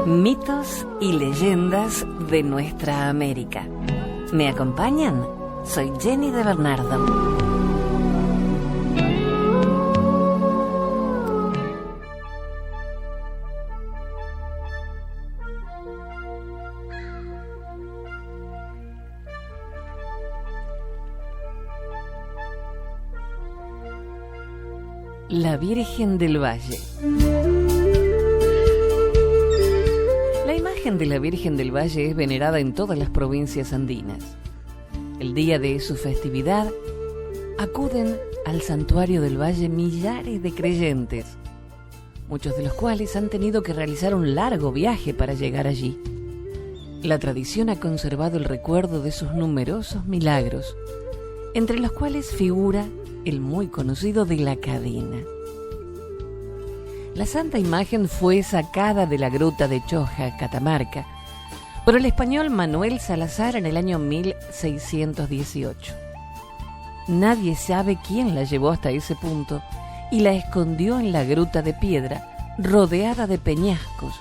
Mitos y leyendas de nuestra América. ¿Me acompañan? Soy Jenny de Bernardo. La Virgen del Valle. La imagen de la Virgen del Valle es venerada en todas las provincias andinas. El día de su festividad, acuden al santuario del Valle millares de creyentes, muchos de los cuales han tenido que realizar un largo viaje para llegar allí. La tradición ha conservado el recuerdo de sus numerosos milagros, entre los cuales figura el muy conocido de la cadena. La santa imagen fue sacada de la gruta de Choja, Catamarca, por el español Manuel Salazar en el año 1618. Nadie sabe quién la llevó hasta ese punto y la escondió en la gruta de piedra rodeada de peñascos,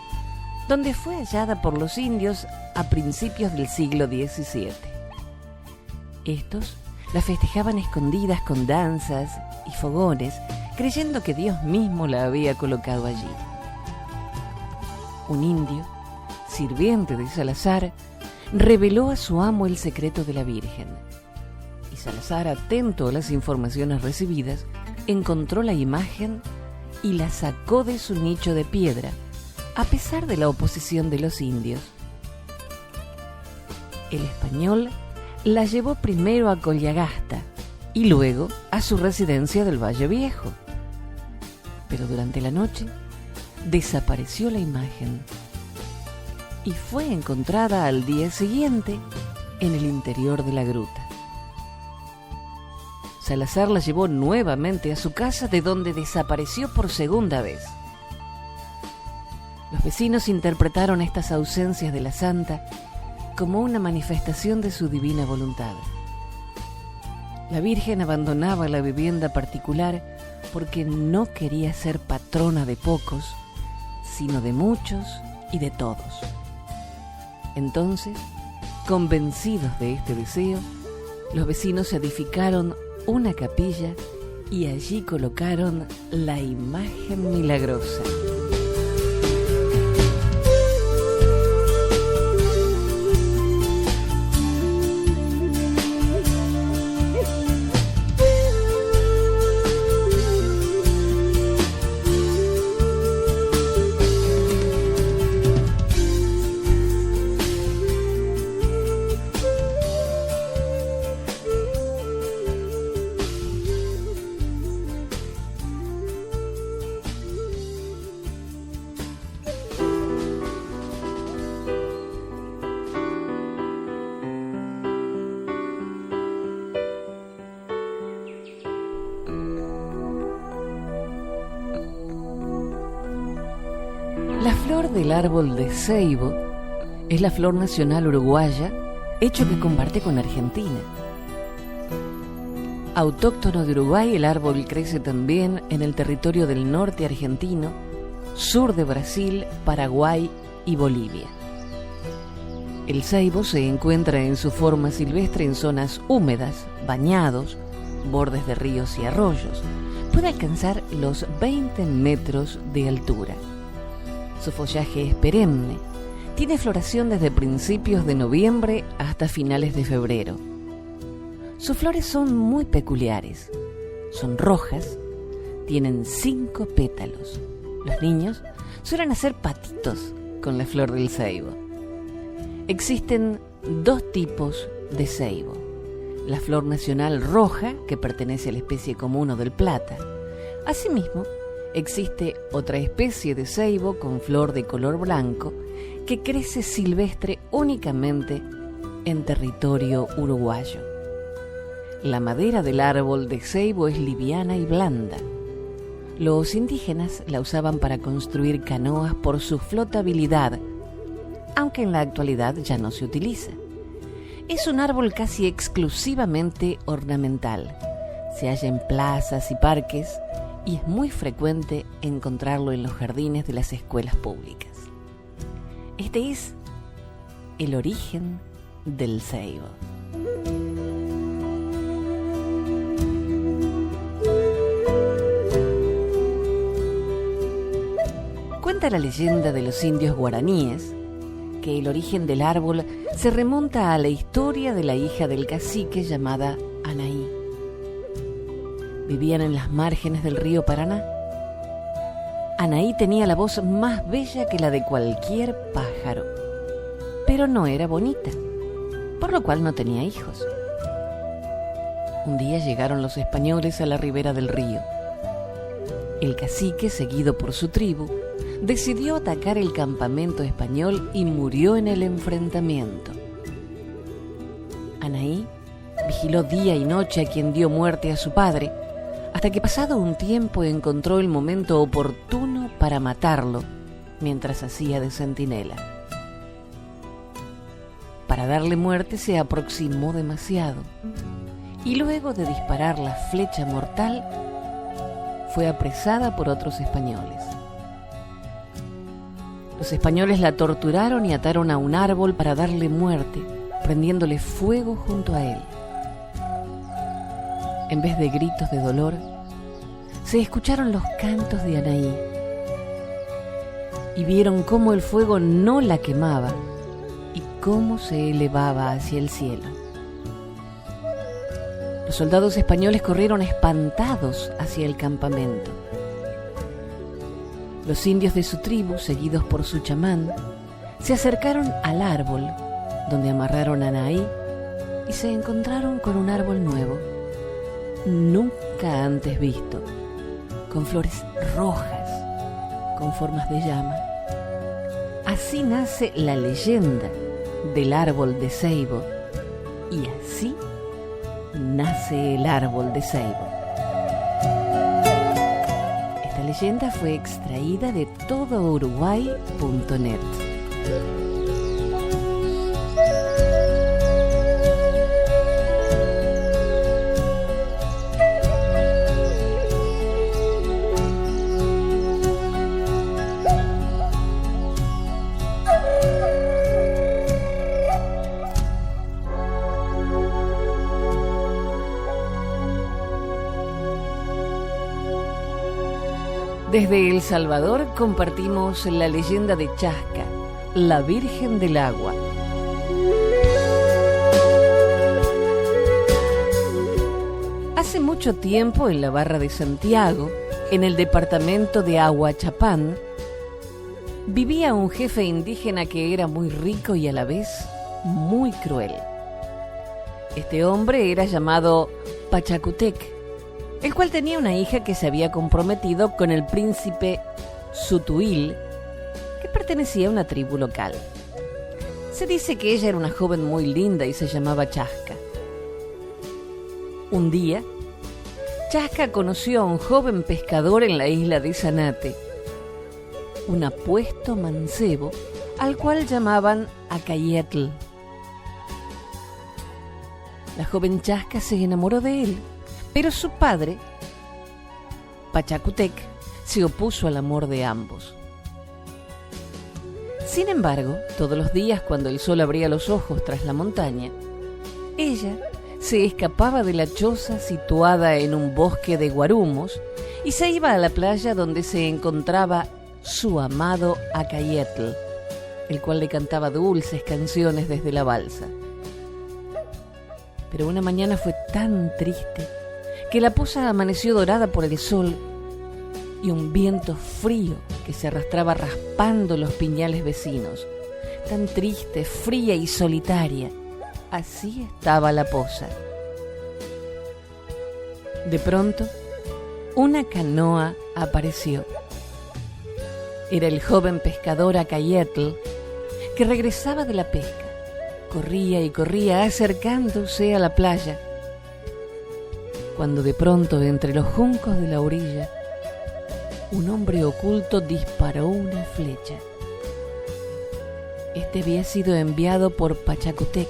donde fue hallada por los indios a principios del siglo XVII. Estos la festejaban escondidas con danzas y fogones, creyendo que Dios mismo la había colocado allí. Un indio, sirviente de Salazar, reveló a su amo el secreto de la Virgen. Y Salazar, atento a las informaciones recibidas, encontró la imagen y la sacó de su nicho de piedra, a pesar de la oposición de los indios. El español la llevó primero a Collagasta y luego a su residencia del Valle Viejo. Pero durante la noche desapareció la imagen y fue encontrada al día siguiente en el interior de la gruta. Salazar la llevó nuevamente a su casa, de donde desapareció por segunda vez. Los vecinos interpretaron estas ausencias de la santa como una manifestación de su divina voluntad. La Virgen abandonaba la vivienda particular porque no quería ser patrona de pocos, sino de muchos y de todos. Entonces, convencidos de este deseo, los vecinos edificaron una capilla y allí colocaron la imagen milagrosa. La flor del árbol de ceibo es la flor nacional uruguaya, hecho que comparte con Argentina. Autóctono de Uruguay, el árbol crece también en el territorio del norte argentino, sur de Brasil, Paraguay y Bolivia. El ceibo se encuentra en su forma silvestre en zonas húmedas, bañados, bordes de ríos y arroyos. Puede alcanzar los 20 metros de altura. Su follaje es perenne. Tiene floración desde principios de noviembre hasta finales de febrero. Sus flores son muy peculiares. Son rojas, tienen 5 pétalos. Los niños suelen hacer patitos con la flor del ceibo. Existen 2 tipos de ceibo. La flor nacional roja, que pertenece a la especie común o del plata. Asimismo, existe otra especie de ceibo con flor de color blanco que crece silvestre únicamente en territorio uruguayo. La madera del árbol de ceibo es liviana y blanda. Los indígenas la usaban para construir canoas por su flotabilidad, aunque en la actualidad ya no se utiliza. Es un árbol casi exclusivamente ornamental. Se halla en plazas y parques y es muy frecuente encontrarlo en los jardines de las escuelas públicas. Este es el origen del ceibo. Cuenta la leyenda de los indios guaraníes que el origen del árbol se remonta a la historia de la hija del cacique llamada Anaí. Vivían en las márgenes del río Paraná. Anaí tenía la voz más bella que la de cualquier pájaro, pero no era bonita, por lo cual no tenía hijos. Un día llegaron los españoles a la ribera del río. El cacique, seguido por su tribu, decidió atacar el campamento español y murió en el enfrentamiento. Anaí vigiló día y noche a quien dio muerte a su padre, hasta que pasado un tiempo encontró el momento oportuno para matarlo mientras hacía de centinela. Para darle muerte se aproximó demasiado y luego de disparar la flecha mortal fue apresada por otros españoles. Los españoles la torturaron y ataron a un árbol para darle muerte, prendiéndole fuego junto a él. En vez de gritos de dolor, se escucharon los cantos de Anaí y vieron cómo el fuego no la quemaba y cómo se elevaba hacia el cielo. Los soldados españoles corrieron espantados hacia el campamento. Los indios de su tribu, seguidos por su chamán, se acercaron al árbol donde amarraron a Anaí y se encontraron con un árbol nuevo, nunca antes visto, con flores rojas, con formas de llama. Así nace la leyenda del árbol de ceibo y así nace el árbol de ceibo. Esta leyenda fue extraída de todouruguay.net. Desde El Salvador compartimos la leyenda de Chasca, la Virgen del Agua. Hace mucho tiempo, en la Barra de Santiago, en el departamento de Ahuachapán, vivía un jefe indígena que era muy rico y a la vez muy cruel. Este hombre era llamado Pachacutec, el cual tenía una hija que se había comprometido con el príncipe Sutuil, que pertenecía a una tribu local. Se dice que ella era una joven muy linda y se llamaba Chasca. Un día, Chasca conoció a un joven pescador en la isla de Zanate, un apuesto mancebo al cual llamaban Acayetl. La joven Chasca se enamoró de él, pero su padre, Pachacutec, se opuso al amor de ambos. Sin embargo, todos los días cuando el sol abría los ojos tras la montaña, ella se escapaba de la choza situada en un bosque de guarumos y se iba a la playa donde se encontraba su amado Acayetl, el cual le cantaba dulces canciones desde la balsa. Pero una mañana fue tan triste que la poza amaneció dorada por el sol y un viento frío que se arrastraba raspando los piñales vecinos. Tan triste, fría y solitaria, así estaba la poza. De pronto, una canoa apareció. Era el joven pescador Acayetl, que regresaba de la pesca. Corría y corría acercándose a la playa, cuando de pronto, entre los juncos de la orilla, un hombre oculto disparó una flecha. Este había sido enviado por Pachacutec,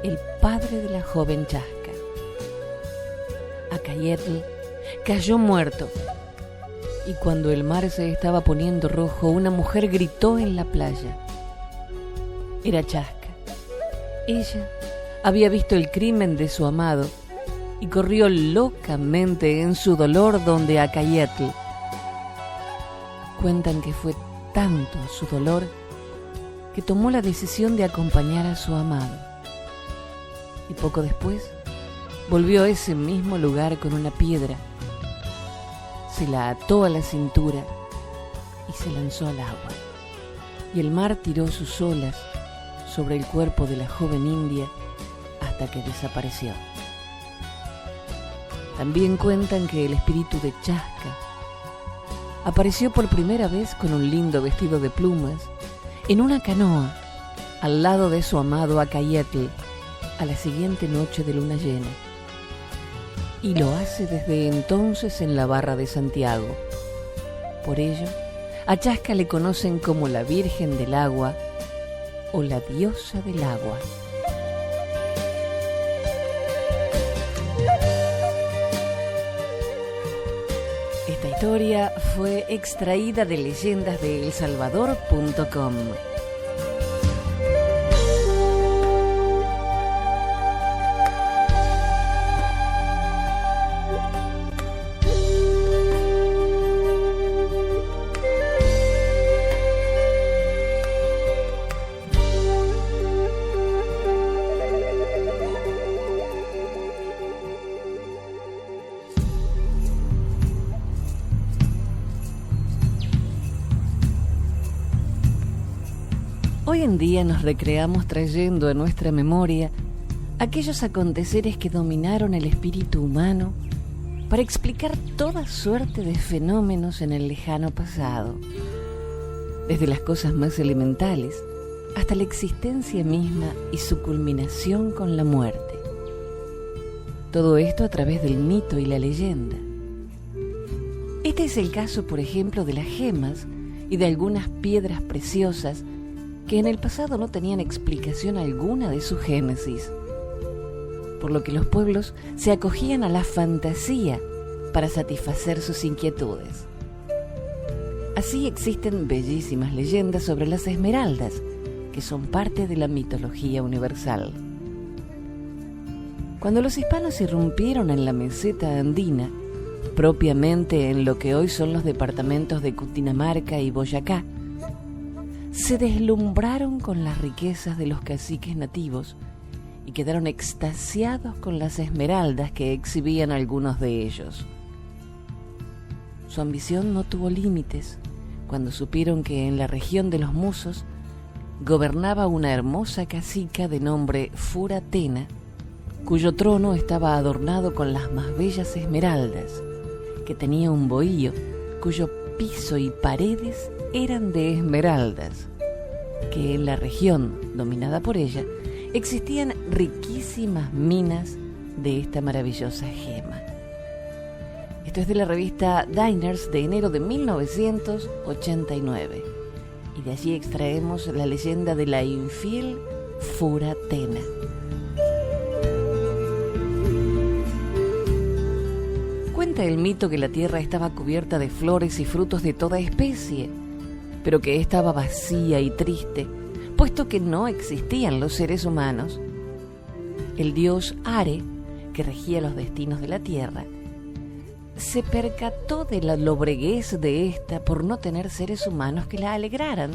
el padre de la joven Chasca. Acayetl cayó muerto, y cuando el mar se estaba poniendo rojo, una mujer gritó en la playa: era Chasca. Ella había visto el crimen de su amado y corrió locamente en su dolor donde Acayetl. Cuentan que fue tanto su dolor que tomó la decisión de acompañar a su amado. Y poco después volvió a ese mismo lugar con una piedra, se la ató a la cintura y se lanzó al agua. Y el mar tiró sus olas sobre el cuerpo de la joven india hasta que desapareció. También cuentan que el espíritu de Chasca apareció por primera vez con un lindo vestido de plumas en una canoa al lado de su amado Acayetl a la siguiente noche de luna llena. Y lo hace desde entonces en la Barra de Santiago. Por ello, a Chasca le conocen como la Virgen del Agua o la Diosa del Agua. Esta historia fue extraída de leyendasdeelsalvador.com. Hoy en día nos recreamos trayendo a nuestra memoria aquellos aconteceres que dominaron el espíritu humano para explicar toda suerte de fenómenos en el lejano pasado, desde las cosas más elementales hasta la existencia misma y su culminación con la muerte. Todo esto a través del mito y la leyenda. Este es el caso, por ejemplo, de las gemas y de algunas piedras preciosas que en el pasado no tenían explicación alguna de su génesis, por lo que los pueblos se acogían a la fantasía para satisfacer sus inquietudes. Así existen bellísimas leyendas sobre las esmeraldas, que son parte de la mitología universal. Cuando los hispanos irrumpieron en la meseta andina, propiamente en lo que hoy son los departamentos de Cundinamarca y Boyacá, se deslumbraron con las riquezas de los caciques nativos y quedaron extasiados con las esmeraldas que exhibían algunos de ellos. Su ambición no tuvo límites cuando supieron que en la región de los Musos gobernaba una hermosa cacica de nombre Furatena, cuyo trono estaba adornado con las más bellas esmeraldas, que tenía un bohío cuyo piso y paredes eran de esmeraldas, que en la región dominada por ella existían riquísimas minas de esta maravillosa gema. Esto es de la revista Diners de enero de 1989, y de allí extraemos la leyenda de la infiel Furatena. Cuenta el mito que la tierra estaba cubierta de flores y frutos de toda especie, pero que estaba vacía y triste, puesto que no existían los seres humanos. El dios Are, que regía los destinos de la tierra, se percató de la lobreguez de esta por no tener seres humanos que la alegraran,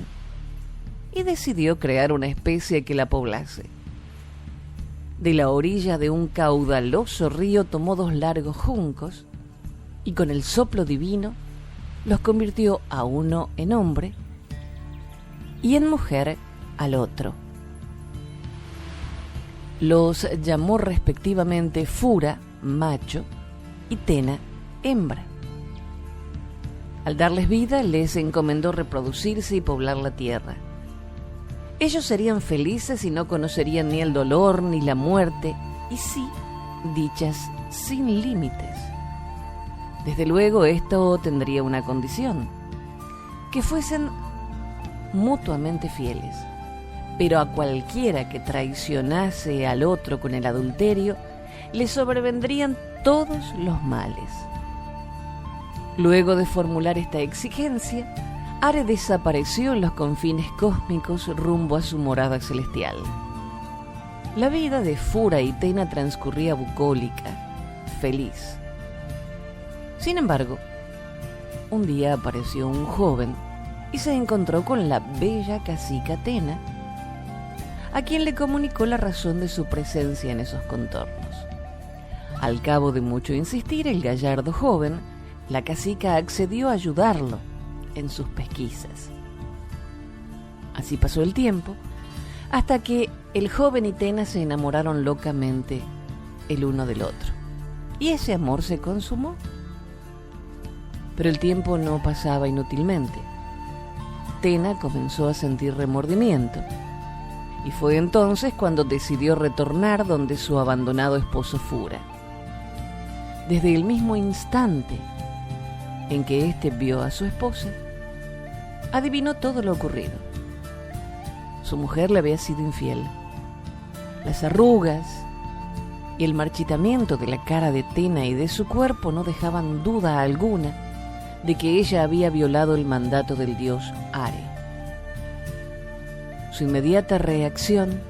y decidió crear una especie que la poblase. De la orilla de un caudaloso río tomó 2 largos juncos, y con el soplo divino los convirtió a uno en hombre y en mujer al otro. Los llamó respectivamente Fura, macho, y Tena, hembra. Al darles vida, les encomendó reproducirse y poblar la tierra. Ellos serían felices y no conocerían ni el dolor ni la muerte, y sí, dichas sin límites. Desde luego, esto tendría una condición: que fuesen mutuamente fieles, pero a cualquiera que traicionase al otro con el adulterio, le sobrevendrían todos los males. Luego de formular esta exigencia, Are desapareció en los confines cósmicos rumbo a su morada celestial. La vida de Fura y Tena transcurría bucólica, feliz. Sin embargo, un día apareció un joven y se encontró con la bella cacica Tena, a quien le comunicó la razón de su presencia en esos contornos. Al cabo de mucho insistir el gallardo joven, la cacica accedió a ayudarlo en sus pesquisas. Así pasó el tiempo, hasta que el joven y Tena se enamoraron locamente el uno del otro, y ese amor se consumó. Pero el tiempo no pasaba inútilmente. Tena comenzó a sentir remordimiento, y fue entonces cuando decidió retornar donde su abandonado esposo Fura. Desde el mismo instante en que éste vio a su esposa, adivinó todo lo ocurrido. Su mujer le había sido infiel. Las arrugas y el marchitamiento de la cara de Tena y de su cuerpo no dejaban duda alguna de que ella había violado el mandato del dios Are. Su inmediata reacción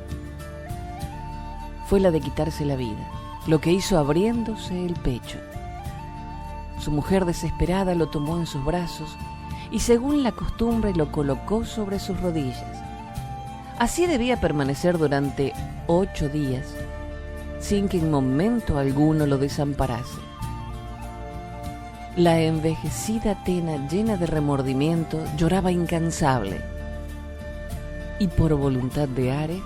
fue la de quitarse la vida, lo que hizo abriéndose el pecho. Su mujer desesperada lo tomó en sus brazos y según la costumbre lo colocó sobre sus rodillas. Así debía permanecer durante 8 días, sin que en momento alguno lo desamparase. La envejecida Tena, llena de remordimiento, lloraba incansable. Y por voluntad de Are,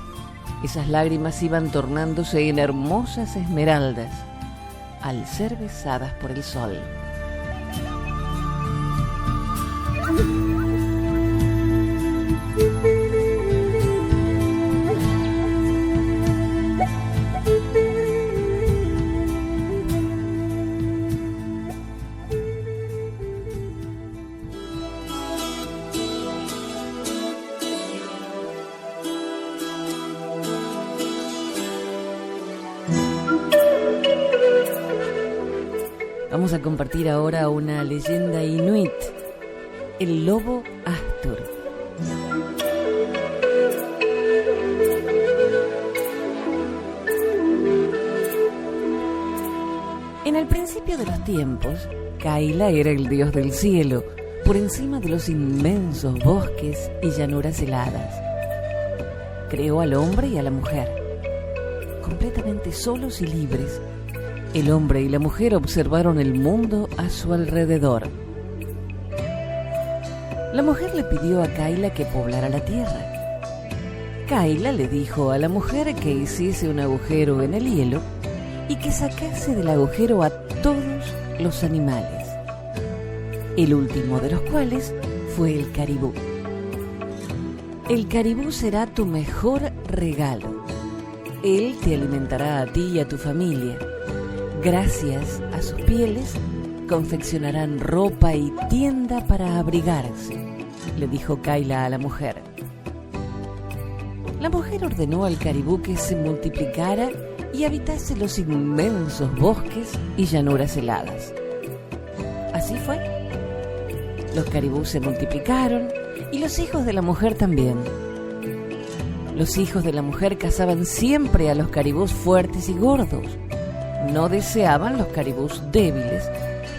esas lágrimas iban tornándose en hermosas esmeraldas al ser besadas por el sol. Vamos a compartir ahora una leyenda inuit, el lobo Astur. En el principio de los tiempos, Kaila era el dios del cielo, por encima de los inmensos bosques y llanuras heladas. Creó al hombre y a la mujer. Completamente solos y libres, el hombre y la mujer observaron el mundo a su alrededor. La mujer le pidió a Kaila que poblara la tierra. Kaila le dijo a la mujer que hiciese un agujero en el hielo y que sacase del agujero a todos los animales, el último de los cuales fue el caribú. El caribú será tu mejor regalo. Él te alimentará a ti y a tu familia. Gracias a sus pieles confeccionarán ropa y tienda para abrigarse, le dijo Kaila a la mujer. La mujer ordenó al caribú que se multiplicara y habitase los inmensos bosques y llanuras heladas. Así fue. Los caribús se multiplicaron y los hijos de la mujer también. Los hijos de la mujer cazaban siempre a los caribús fuertes y gordos. No deseaban los caribús débiles,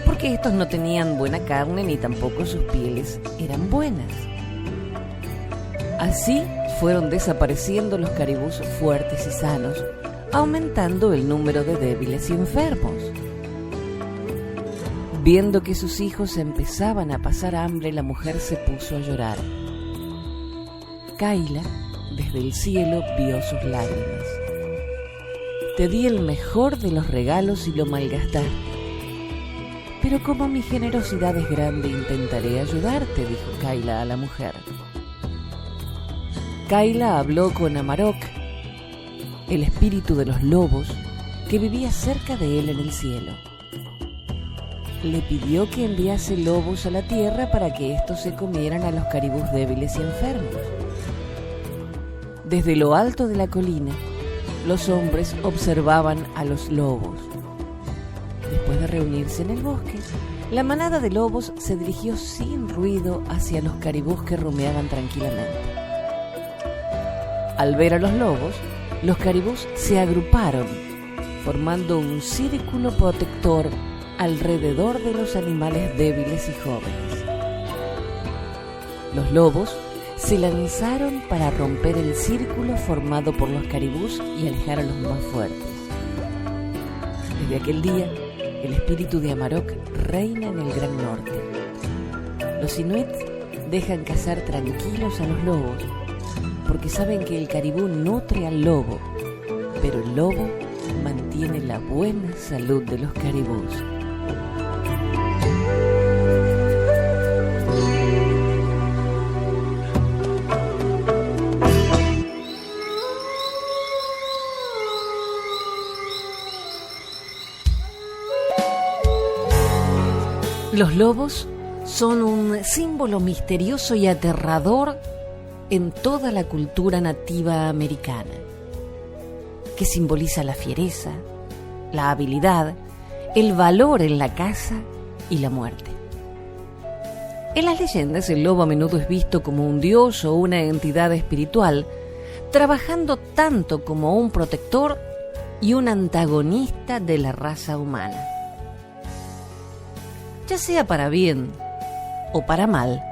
porque estos no tenían buena carne ni tampoco sus pieles eran buenas. Así fueron desapareciendo los caribús fuertes y sanos, aumentando el número de débiles y enfermos. Viendo que sus hijos empezaban a pasar hambre, la mujer se puso a llorar. Kaila, desde el cielo, vio sus lágrimas. Te di el mejor de los regalos y lo malgastaste. Pero como mi generosidad es grande, intentaré ayudarte, dijo Kaila a la mujer. Kaila habló con Amarok, el espíritu de los lobos, que vivía cerca de él en el cielo. Le pidió que enviase lobos a la tierra para que estos se comieran a los caribús débiles y enfermos. Desde lo alto de la colina, los hombres observaban a los lobos. Después de reunirse en el bosque, la manada de lobos se dirigió sin ruido hacia los caribús que rumiaban tranquilamente. Al ver a los caribús se agruparon, formando un círculo protector alrededor de los animales débiles y jóvenes. Los lobos se lanzaron para romper el círculo formado por los caribús y alejar a los más fuertes. Desde aquel día, el espíritu de Amarok reina en el Gran Norte. Los inuit dejan cazar tranquilos a los lobos porque saben que el caribú nutre al lobo, pero el lobo mantiene la buena salud de los caribús. Los lobos son un símbolo misterioso y aterrador en toda la cultura nativa americana, que simboliza la fiereza, la habilidad, el valor en la caza y la muerte. En las leyendas, el lobo a menudo es visto como un dios o una entidad espiritual, trabajando tanto como un protector y un antagonista de la raza humana. Ya sea para bien o para mal,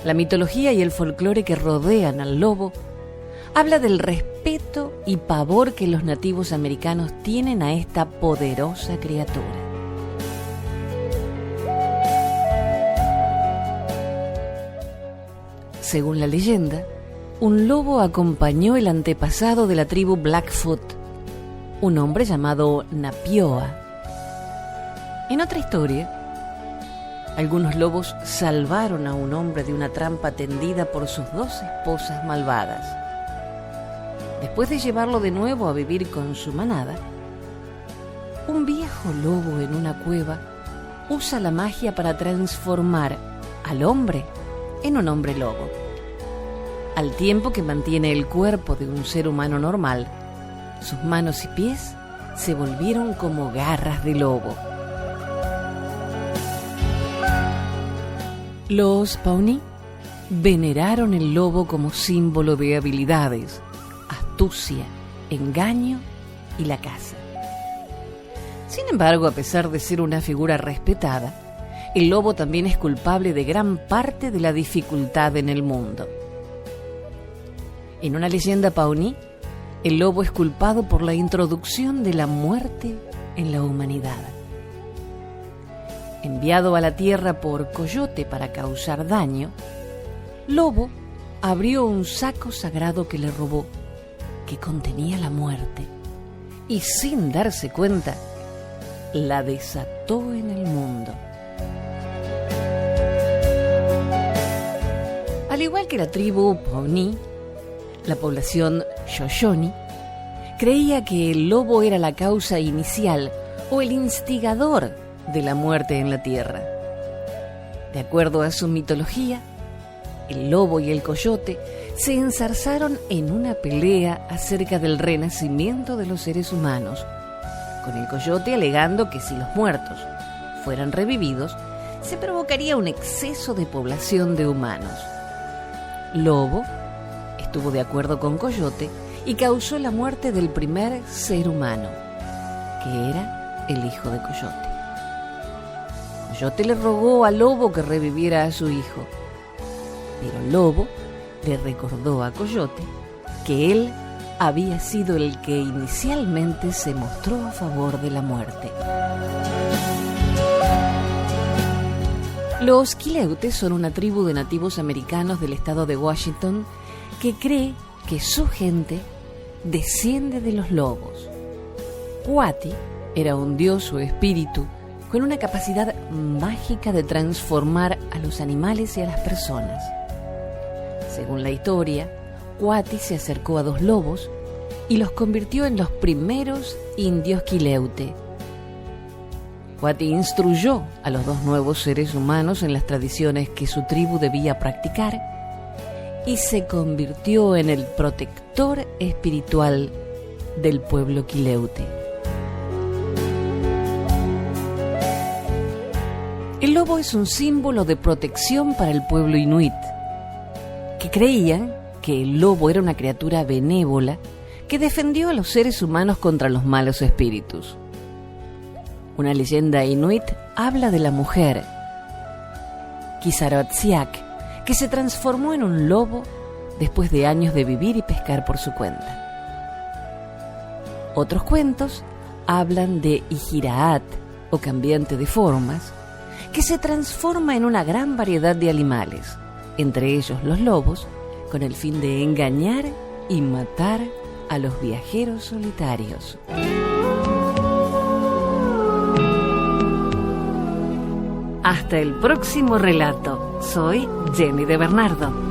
la mitología y el folclore que rodean al lobo habla del respeto y pavor que los nativos americanos tienen a esta poderosa criatura. Según la leyenda, un lobo acompañó el antepasado de la tribu Blackfoot, un hombre llamado Napioa. En otra historia, algunos lobos salvaron a un hombre de una trampa tendida por sus 2 esposas malvadas. Después de llevarlo de nuevo a vivir con su manada, un viejo lobo en una cueva usa la magia para transformar al hombre en un hombre lobo. Al tiempo que mantiene el cuerpo de un ser humano normal, sus manos y pies se volvieron como garras de lobo. Los Pawnee veneraron el lobo como símbolo de habilidades, astucia, engaño y la caza. Sin embargo, a pesar de ser una figura respetada, el lobo también es culpable de gran parte de la dificultad en el mundo. En una leyenda Pawnee, el lobo es culpado por la introducción de la muerte en la humanidad. Enviado a la tierra por Coyote para causar daño, Lobo abrió un saco sagrado que le robó, que contenía la muerte, y sin darse cuenta, la desató en el mundo. Al igual que la tribu Pawnee, la población Shoshone creía que el lobo era la causa inicial o el instigador de la muerte en la tierra. De acuerdo a su mitología, el lobo y el coyote se enzarzaron en una pelea acerca del renacimiento de los seres humanos, con el coyote alegando que si los muertos fueran revividos, se provocaría un exceso de población de humanos. Lobo estuvo de acuerdo con Coyote y causó la muerte del primer ser humano, que era el hijo de Coyote. Coyote le rogó a Lobo que reviviera a su hijo, pero Lobo le recordó a Coyote que él había sido el que inicialmente se mostró a favor de la muerte. Los Quileutes son una tribu de nativos americanos del estado de Washington que cree que su gente desciende de los lobos. Coati era un dios o espíritu con una capacidad mágica de transformar a los animales y a las personas. Según la historia, Coati se acercó a 2 lobos y los convirtió en los primeros indios Quileute. Coati instruyó a los 2 nuevos seres humanos en las tradiciones que su tribu debía practicar y se convirtió en el protector espiritual del pueblo Quileute. El lobo es un símbolo de protección para el pueblo inuit, que creían que el lobo era una criatura benévola que defendió a los seres humanos contra los malos espíritus. Una leyenda inuit habla de la mujer, Kisarotsiak, que se transformó en un lobo después de años de vivir y pescar por su cuenta. Otros cuentos hablan de Ijiraat, o cambiante de formas, que se transforma en una gran variedad de animales, entre ellos los lobos, con el fin de engañar y matar a los viajeros solitarios. Hasta el próximo relato. Soy Jenny de Bernardo.